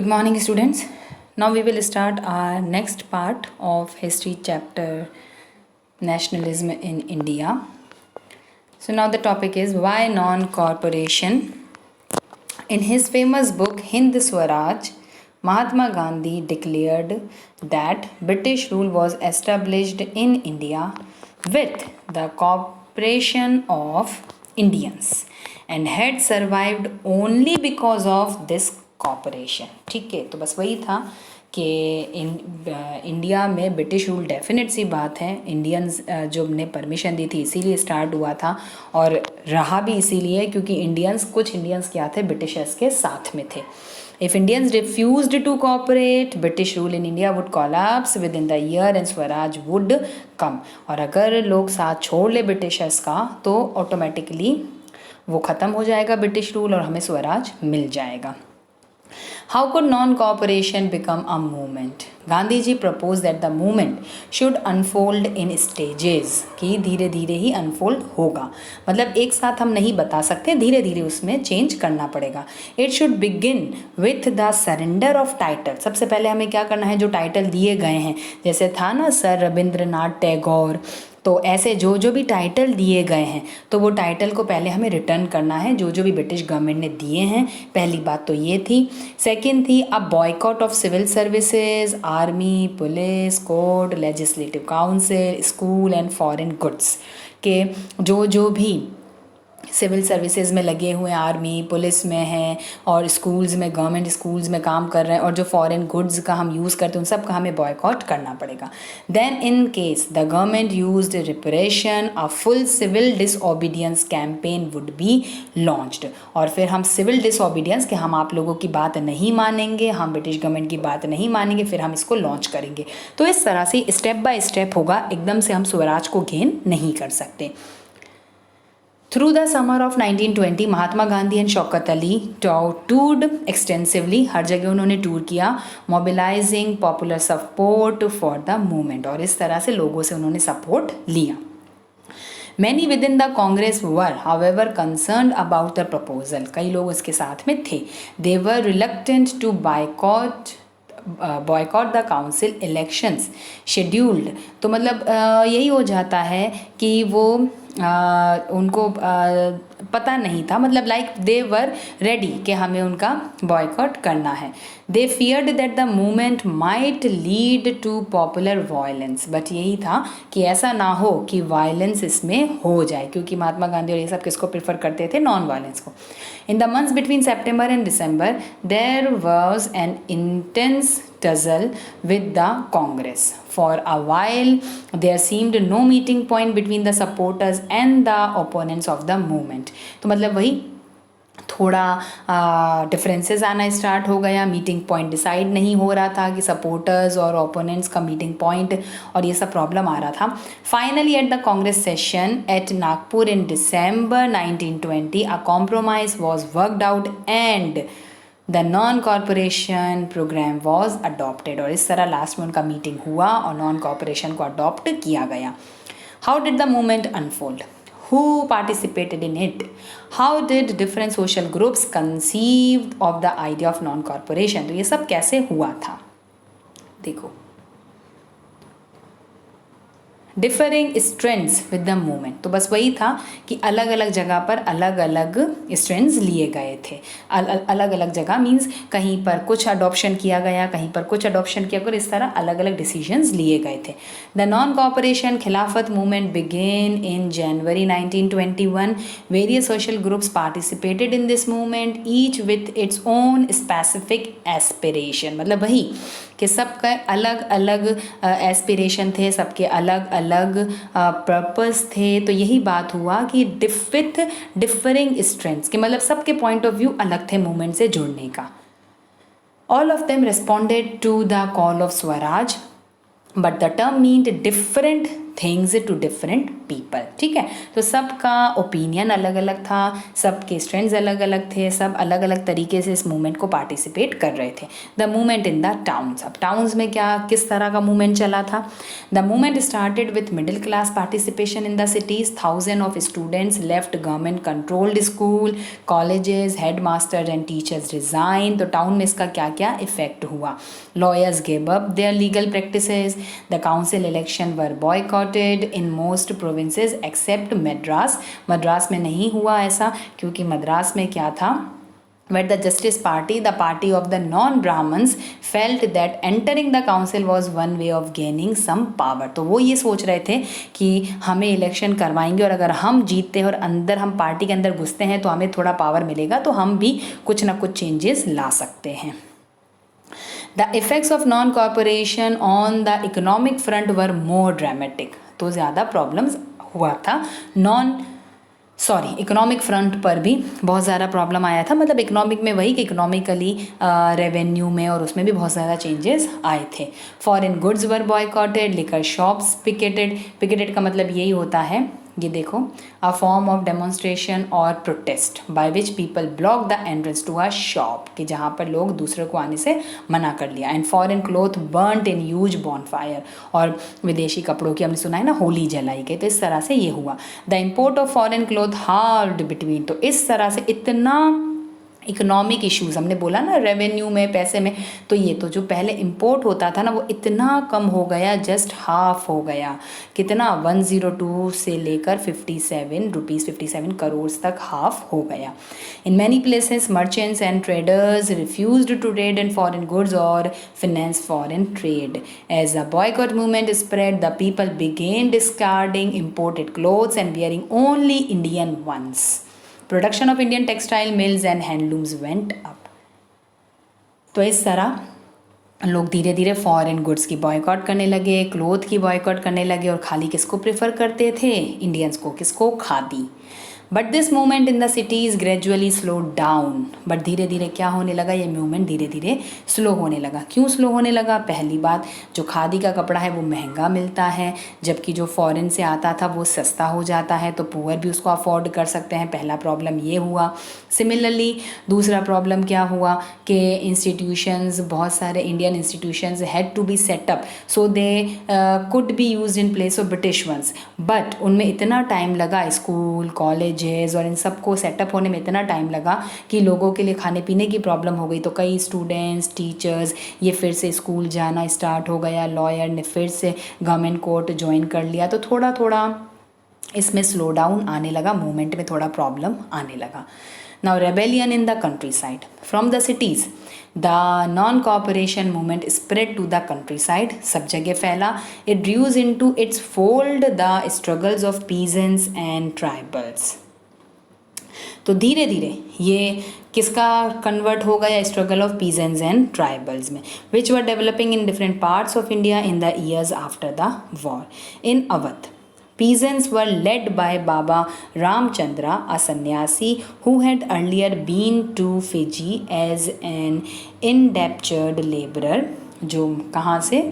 Good morning, students. Now we will start our next part of history chapter nationalism in India. So now the topic is why non-corporation. In his famous book Hind Swaraj, Mahatma Gandhi declared that British rule was established in India with the cooperation of Indians and had survived only because of this cooperation. ठीक है, तो बस वही था कि India में British rule definite सी बात है, इंडियंस जो ने परमिशन दी थी इसीलिए स्टार्ट हुआ था और रहा भी इसीलिए क्योंकि कुछ इंडियंस क्या थे, ब्रिटिशर्स के साथ में थे. If Indians refused to cooperate, British rule in India would collapse within the year and Swaraj would come. और अगर लोग साथ छोड़ ले ब्रिटिशर्स का तो ऑटोमेटिकली वो ख़त्म हो जाएगा ब्रिटिश रूल और हमें स्वराज मिल जाएगा. How could non-cooperation become a movement? Gandhi ji proposed that the movement should unfold in stages, कि धीरे धीरे ही unfold होगा, मतलब एक साथ हम नहीं बता सकते, धीरे धीरे उसमें चेंज करना पड़ेगा. It should begin with the surrender of title. सबसे पहले हमें क्या करना है, जो टाइटल दिए गए हैं, जैसे था ना सर रविंद्रनाथ टैगोर, तो ऐसे जो जो भी टाइटल दिए गए हैं तो वो टाइटल को पहले हमें रिटर्न करना है, जो जो भी ब्रिटिश गवर्नमेंट ने दिए हैं. पहली बात तो ये थी. सेकंड थी a boycott of civil services, army, police, court, legislative council, school and foreign goods, के जो जो भी सिविल सर्विसेज में लगे हुए, आर्मी पुलिस में हैं और स्कूल्स में, गवर्नमेंट स्कूल्स में काम कर रहे हैं और जो फॉरेन गुड्स का हम यूज़ करते हैं उन सब का हमें बॉयकॉट करना पड़ेगा. Then in case the government used repression, a full civil disobedience campaign would be launched. और फिर हम सिविल डिसओबीडियंस कि हम आप लोगों की बात नहीं मानेंगे, हम ब्रिटिश गवर्नमेंट की बात नहीं मानेंगे, फिर हम इसको लॉन्च करेंगे. तो इस तरह से स्टेप बाय स्टेप होगा, एकदम से हम स्वराज को गेन नहीं कर सकते. Through the summer of 1920, Mahatma Gandhi and Shaukat Ali toured extensively, हर जगह उन्होंने टूर किया, mobilizing popular support for the movement, और इस तरह से लोगों से उन्होंने सपोर्ट लिया. Many within the Congress were, however, concerned about the proposal. कई लोग इसके साथ में थे. They were reluctant to boycott the council elections scheduled. तो मतलब यही हो जाता है कि वो उनको पता नहीं था, मतलब लाइक दे वर रेडी कि हमें उनका बॉयकॉट करना है. They feared that the movement might lead to popular violence, but यही था कि ऐसा ना हो कि वायलेंस इसमें हो जाए, क्योंकि महात्मा गांधी और ये सब किसको प्रेफर करते थे, नॉन वायलेंस को. In the months between September and December there was an intense tussle with the Congress. For a while, there seemed no meeting point between the supporters and the opponents of the movement. तो मतलब वही थोड़ा differences आना start हो गया, meeting point decide नहीं हो रहा था कि सपोर्टर्स और ओपोनेंट्स का मीटिंग पॉइंट, और ये सब प्रॉब्लम आ रहा था. Finally at the Congress session at Nagpur in December 1920 a compromise was worked out and the non corporation programme was adopted. और इस तरह लास्ट में उनका मीटिंग हुआ और नॉन कॉरपोरेशन को अडॉप्ट किया गया. How did the movement unfold? Who participated in it? How did different social groups conceive of the idea of non-corporation? तो ये सब कैसे हुआ था, देखो. Differing strands with the movement, तो बस वही था कि अलग अलग जगह पर अलग अलग स्ट्रेंड्स लिए गए थे. अलग अलग जगह मीन्स कहीं पर कुछ अडॉप्शन किया गया, कहीं पर कुछ अडॉप्शन किया गया, इस तरह अलग अलग डिसीजंस लिए गए थे. The non cooperation Khilafat movement began in January 1921. Various social groups participated in this movement, each with its own specific aspiration. मतलब वही कि सबका अलग अलग एस्पिरेशन थे, सबके अलग अलग पर्पस थे. तो यही बात हुआ कि विथ डिफरिंग स्ट्रेंथ्स, कि मतलब सबके पॉइंट ऑफ व्यू अलग थे मूवमेंट से जुड़ने का. All of them responded to the call of swaraj, but the term meant different things to different people, ठीक है। तो सबका ओपिनियन अलग अलग था, सबके स्ट्रेंथ्स अलग अलग थे, सब अलग अलग तरीके से इस मूवमेंट को पार्टिसिपेट कर रहे थे। The movement in the towns, अब टाउन्स में क्या किस तरह का मूवमेंट चला था। The movement started with middle class participation in the cities. Thousand of students left government controlled school, colleges, head masters and teachers resign. तो टाउन में इसका क्या क्या इफेक्ट हुआ। Lawyers gave up their legal practices, the council election were boycotted in most provinces except Madras. Madras में नहीं हुआ ऐसा, क्योंकि मद्रास में क्या था, where the Justice Party, the party of the non-Brahmins, felt that entering the council was one way of gaining some power. तो वो ये सोच रहे थे कि हमें इलेक्शन करवाएंगे और अगर हम जीतते हैं और अंदर हम पार्टी के अंदर घुसते हैं तो हमें थोड़ा पावर मिलेगा, तो हम भी कुछ ना कुछ चेंजेस ला सकते हैं। The effects of non-cooperation on the economic front were more dramatic. तो ज़्यादा प्रॉब्लम्स हुआ था इकोनॉमिक फ्रंट पर भी बहुत ज़्यादा प्रॉब्लम आया था। मतलब इकोनॉमिक में वही कि इकोनॉमिकली रेवेन्यू में और उसमें भी बहुत ज़्यादा चेंजेस आए थे। Foreign goods were boycotted, liquor shops picketed. Picketed का मतलब यही होता है, ये देखो, अ फॉर्म ऑफ डेमोन्स्ट्रेशन और protest by which people block the entrance to a shop, कि जहाँ पर लोग दूसरे को आने से मना कर लिया। And foreign cloth burned in huge bonfire, और विदेशी कपड़ों की हमने सुना है ना होली जलाई गई, तो इस तरह से ये हुआ। The import of foreign cloth hard between, तो इस तरह से इतना इकोनॉमिक इश्यूज़, हमने बोला ना रेवेन्यू में, पैसे में, तो ये तो जो पहले इंपोर्ट होता था ना वो इतना कम हो गया, जस्ट हाफ हो गया। कितना, 102 से लेकर 57 करोड़ तक हाफ हो गया। In many places merchants and traders refused to trade in foreign goods और finance foreign trade. As the boycott movement spread, the people began discarding imported clothes and wearing only Indian ones. Production of Indian textile mills and handlooms went up. तो इस तरह लोग धीरे धीरे foreign goods की boycott करने लगे, cloth की बॉयकॉट करने लगे, और खाली किसको प्रेफर करते थे, इंडियंस को, किसको, khadi. But this movement in the cities gradually slow down. But धीरे धीरे क्या होने लगा, ये मूवमेंट धीरे धीरे स्लो होने लगा। क्यों स्लो होने लगा? पहली बात, जो खादी का कपड़ा है वो महंगा मिलता है, जबकि जो फॉरेन से आता था वो सस्ता हो जाता है, तो पुअर भी उसको अफोर्ड कर सकते हैं। पहला प्रॉब्लम ये हुआ। सिमिलरली दूसरा प्रॉब्लम क्या हुआ कि इंस्टीट्यूशंस, बहुत सारे Indian institutions had to be set up so they could be use in place of British ones, but उनमें इतना टाइम लगा, स्कूल, कॉलेज और इन सब को सेटअप होने में इतना टाइम लगा कि लोगों के लिए खाने पीने की प्रॉब्लम हो गई। तो कई स्टूडेंट्स, टीचर्स, ये फिर से स्कूल जाना स्टार्ट हो गया। लॉयर ने फिर से गवर्नमेंट कोर्ट ज्वाइन कर लिया। तो थोड़ा थोड़ा इसमें स्लो डाउन आने लगा, मूवमेंट में थोड़ा प्रॉब्लम आने लगा। Now rebellion in the countryside from the cities, the non cooperation movement spread to the countryside, सब जगह फैला। It drew into its fold the struggles of peasants and tribals. तो धीरे धीरे ये किसका कन्वर्ट हो गया, struggle of peasants and tribals में, which were developing in different parts of India in the years after the war. In Awadh, peasants were led by Baba Ramchandra, a sannyasi who had earlier been to Fiji as an indentured laborer, जो कहाँ से,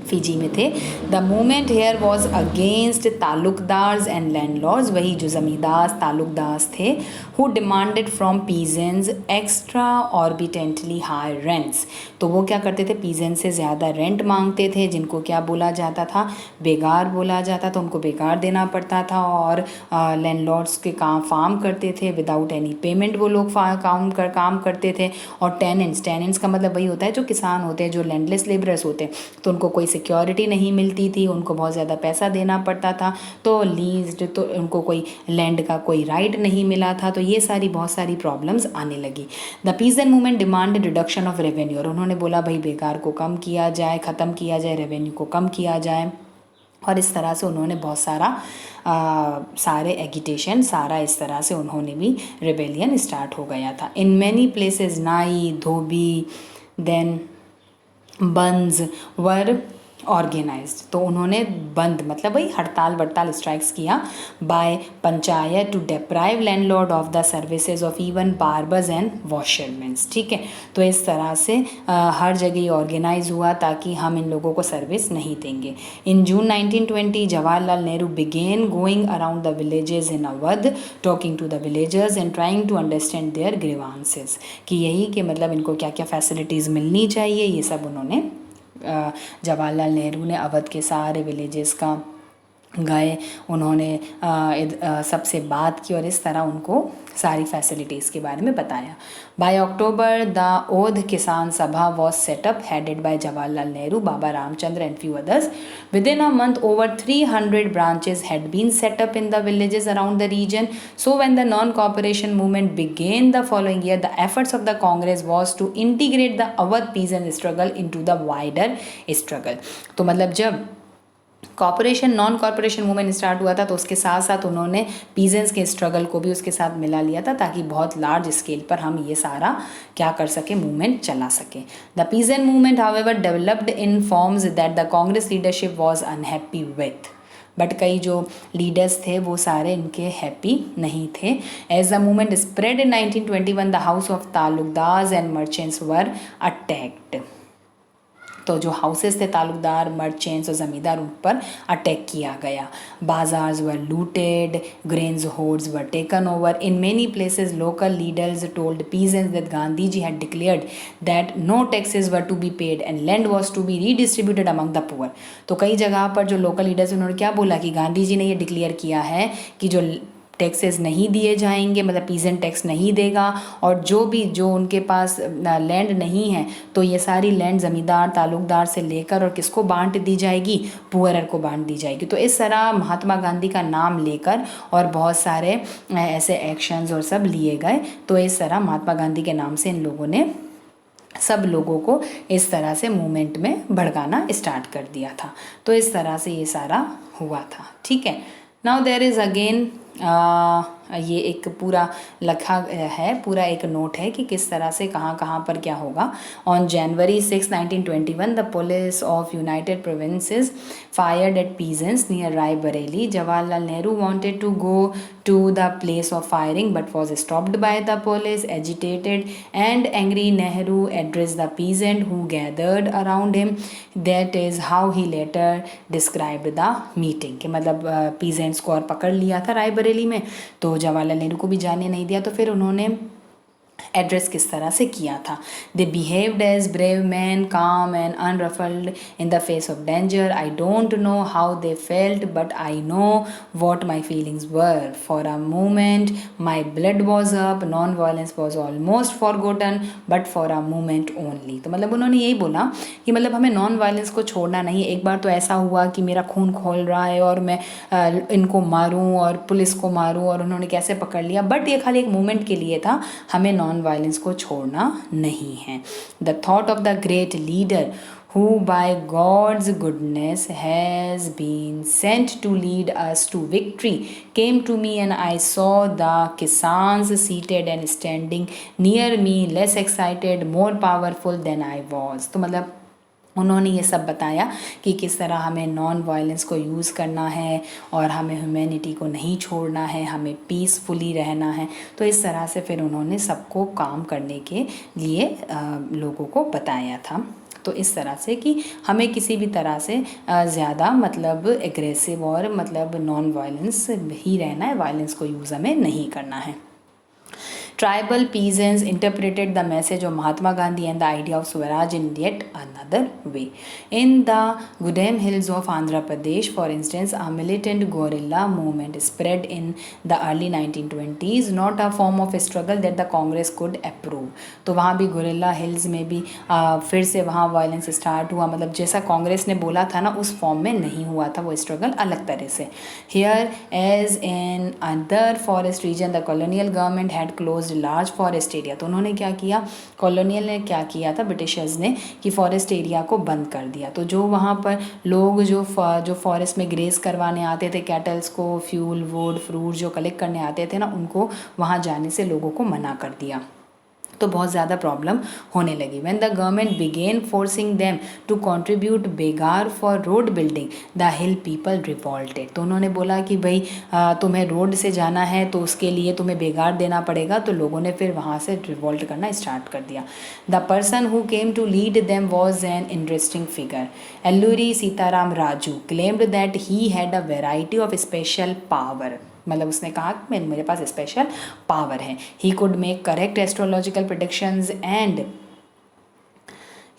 Fiji में थे। The movement here was against taluqdars and landlords, वही जो ज़मींदार तालुकदार्स थे, who demanded from peasants exorbitantly high rents. तो वो क्या करते थे, पीजेंट से ज़्यादा रेंट मांगते थे, जिनको क्या बोला जाता था, बेगार बोला जाता था। उनको बेगार देना पड़ता था, और लैंडलॉर्ड्स के फार्म करते थे विदाउट एनी पेमेंट, वो लोग काम करते थे। और टेनेंट्स का मतलब वही होता है जो किसान होते हैं, जो लैंडलेस लेबरर्स होते हैं, तो उनको कोई सिक्योरिटी नहीं मिलती थी, उनको बहुत ज़्यादा पैसा देना पड़ता था। तो लीज्ड, तो उनको कोई लैंड का कोई राइट नहीं मिला था। तो ये सारी बहुत सारी प्रॉब्लम्स आने लगी। The peasant movement demanded reduction of revenue, और उन्होंने बोला भाई बेकार को कम किया जाए, ख़त्म किया जाए, रेवेन्यू को कम किया जाए। और इस तरह से उन्होंने बहुत सारे एगिटेशन, सारा इस तरह से उन्होंने भी रिबेलियन स्टार्ट हो गया था। इन मैनी प्लेसेस नाई, धोबी, देन बंस वर ऑर्गेनाइज्ड, तो उन्होंने बंद मतलब वही हड़ताल वड़ताल स्ट्राइक्स किया by panchayat to deprive landlord of the services of even barbers and washermans. ठीक है, तो इस तरह से हर जगह ऑर्गेनाइज हुआ ताकि हम इन लोगों को सर्विस नहीं देंगे। In June 1920 Jawaharlal Nehru began going around the villages in Awadh talking to the villagers and trying to understand their grievances, कि यही कि मतलब इनको क्या क्या फैसिलिटीज़ मिलनी चाहिए, ये सब उन्होंने जवाहरलाल नेहरू ने अवध के सारे विलेजेस का गए, उन्होंने सबसे बात की और इस तरह उनको सारी फैसिलिटीज़ के बारे में बताया। बाय अक्टूबर द ओध किसान सभा was setup headed by Jawaharlal Nehru, Baba Ramchandra and few others. With in a month over 300 branches had been set up in the villages around the region. So when the non-cooperation movement began the following year, the efforts of the Congress was to integrate the Awadh peasant struggle into the wider struggle. तो मतलब जब corporation non corporation movement start हुआ था तो उसके साथ साथ उन्होंने पीजेंट्स के स्ट्रगल को भी उसके साथ मिला लिया था ताकि बहुत लार्ज स्केल पर हम ये सारा क्या कर सके, मूवमेंट चला सके। The peasant movement however developed in forms that the Congress leadership was unhappy with, but कई जो लीडर्स थे वो सारे इनके हैप्पी नहीं थे। As the movement spread in 1921 the house of taluqdars and merchants were attacked, तो जो हाउसेस थे तालुकदार मर्चेंट्स और ज़मींदार उन पर अटैक किया गया। Bazaars were looted, grains hoards were taken over. In many places local leaders told peasants that Gandhi ji had declared that no taxes were to be paid and land was to be redistributed among the poor. तो कई जगह पर जो local leaders उन्होंने क्या बोला कि गांधी जी ने ये डिक्लेयर किया है कि जो टैक्सेस नहीं दिए जाएंगे, मतलब पीजेंट टैक्स नहीं देगा, और जो उनके पास लैंड नहीं है तो ये सारी लैंड ज़मींदार तालुकदार से लेकर और किसको बांट दी जाएगी, पुअरर को बांट दी जाएगी। तो इस तरह महात्मा गांधी का नाम लेकर और बहुत सारे ऐसे एक्शंस और सब लिए गए। तो इस तरह महात्मा गांधी के नाम से इन लोगों ने सब लोगों को इस तरह से मूवमेंट में भड़काना स्टार्ट कर दिया था। तो इस तरह से ये सारा हुआ था। ठीक है, नाउ देयर इज़ अगेन ये एक पूरा लिखा है, पूरा एक नोट है कि किस तरह से कहाँ कहाँ पर क्या होगा। On January 6, 1921 the police of United Provinces fired at peasants near Raebareli. Jawaharlal Nehru wanted to go to the place of firing but was stopped by the police. Agitated and angry, Nehru addressed the peasant who gathered around him. That is how he later described the meeting, कि मतलब peasants को और पकड़ लिया था रायबरेली में, तो जवाहरलाल नेहरू को भी जाने नहीं दिया। तो फिर उन्होंने एड्रेस किस तरह से किया था। They behaved as brave man, calm and unruffled in the face of danger. I don't know how they felt but I know what my feelings were. For a moment my blood was up, non violence was almost forgotten but for a moment only. तो मतलब उन्होंने यही बोला कि मतलब हमें non violence को छोड़ना नहीं। एक बार तो ऐसा हुआ कि मेरा खून खोल रहा है और मैं इनको मारूं और पुलिस को मारूं और उन्होंने कैसे पकड़ लिया, बट ये खाली एक मोमेंट के लिए था, हमें नॉन वायलेंस को छोड़ना नहीं है। The thought of the great leader who by God's goodness has been sent to lead us to victory came to me and I saw the Kisans seated and standing near me, less excited, more powerful than I was। तो मतलब उन्होंने ये सब बताया कि किस तरह हमें नॉन वायलेंस को यूज़ करना है और हमें ह्यूमैनिटी को नहीं छोड़ना है, हमें पीसफुली रहना है। तो इस तरह से फिर उन्होंने सबको काम करने के लिए लोगों को बताया था। तो इस तरह से कि हमें किसी भी तरह से ज़्यादा मतलब एग्रेसिव और मतलब नॉन वायलेंस ही रहना है, वायलेंस को यूज़ हमें नहीं करना है। Tribal peasants interpreted the message of Mahatma Gandhi and the idea of Swaraj in yet another way. In the Gudem hills of Andhra Pradesh, for instance, a militant guerrilla movement spread in the early 1920s, not a form of struggle that the Congress could approve. तो वहाँ भी guerrilla hills में भी फिर से वहाँ violence start हुआ, मतलब जैसा कांग्रेस ने बोला था ना उस फॉर्म में नहीं हुआ था वो स्ट्रगल, अलग तरह से। Here as in other forest region, the colonial government had closed large forest area. तो उन्होंने क्या किया, कॉलोनियल ने क्या किया था, ब्रिटिशर्स ने, कि फॉरेस्ट एरिया को बंद कर दिया। तो जो वहाँ पर लोग जो फॉरेस्ट में ग्रेज करवाने आते थे कैटल्स को, फ्यूल वुड फ्रूट जो कलेक्ट करने आते थे ना, उनको वहाँ जाने से लोगों को मना कर दिया। तो बहुत ज़्यादा प्रॉब्लम होने लगी। When the government began forcing them to contribute begar for road building the hill people revolted. तो उन्होंने बोला कि भाई तुम्हें रोड से जाना है तो उसके लिए तुम्हें बेगार देना पड़ेगा, तो लोगों ने फिर वहाँ से रिवॉल्ट करना स्टार्ट कर दिया। The person who came to lead them was an interesting figure. Alluri Sitarama Raju claimed that he had a variety of special power. मतलब उसने कहा कि मेरे पास स्पेशल पावर है। He could make correct astrological predictions and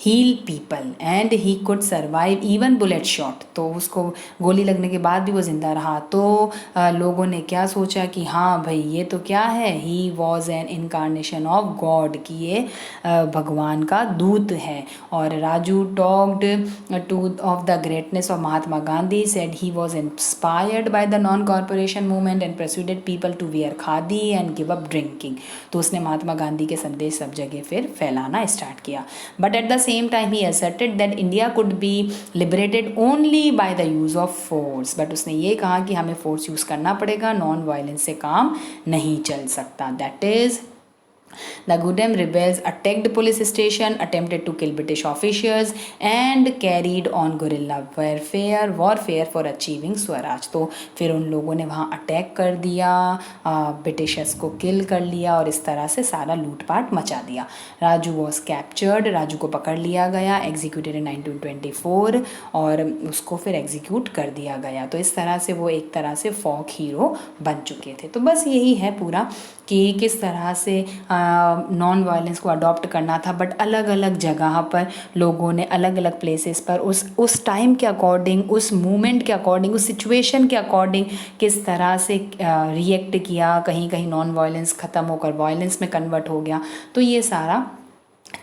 heal people and he could survive even bullet shot. तो उसको गोली लगने के बाद भी वो ज़िंदा रहा। तो लोगों ने क्या सोचा कि हाँ भाई ये तो क्या है, he was an incarnation of God, कि ये भगवान का दूत है। और Raju talked to of the greatness of Mahatma Gandhi, said he was inspired by the non corporation movement and persuaded people to wear khadi and give up drinking. तो उसने महात्मा गांधी के संदेश सब जगह फिर फैलाना स्टार्ट किया। But at the same time he asserted that India could be liberated only by the use of force। But उसने ये कहा कि हमें फोर्स यूज़ करना पड़ेगा, नॉन वायलेंस से काम नहीं चल सकता। That is the Gudem rebels attacked police station, attempted to kill British officials and carried on guerrilla warfare for achieving Swaraj. तो फिर उन लोगों ने वहाँ अटैक कर दिया, ब्रिटिशर्स को किल कर लिया और इस तरह से सारा लूटपाट मचा दिया। राजू वॉज कैप्चर्ड, राजू को पकड़ लिया गया, एग्जीक्यूटेड इन 1924 और उसको फिर एग्जीक्यूट कर दिया गया। तो इस तरह से वो एक तरह से फोक हीरो बन चुके थे। तो बस यही है पूरा कि किस तरह से नॉन वायलेंस को अडॉप्ट करना था, बट अलग अलग जगह पर लोगों ने अलग अलग प्लेसेस पर उस टाइम के अकॉर्डिंग, उस मूवमेंट के अकॉर्डिंग, उस सिचुएशन के अकॉर्डिंग किस तरह से रिएक्ट किया। कहीं कहीं नॉन वायलेंस ख़त्म होकर वायलेंस में कन्वर्ट हो गया। तो ये सारा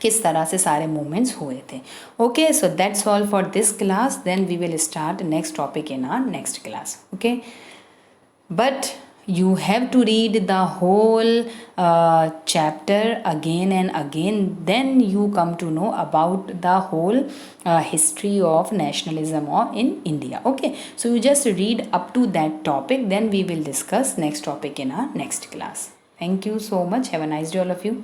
किस तरह से सारे मूवमेंट्स हुए थे। Okay, so that's all for this class, then we will start next topic in our next class. Okay, but you have to read the whole chapter again and again, then you come to know about the whole history of nationalism in India. Okay, so you just read up to that topic, then we will discuss next topic in our next class. Thank you so much. Have a nice day all of you.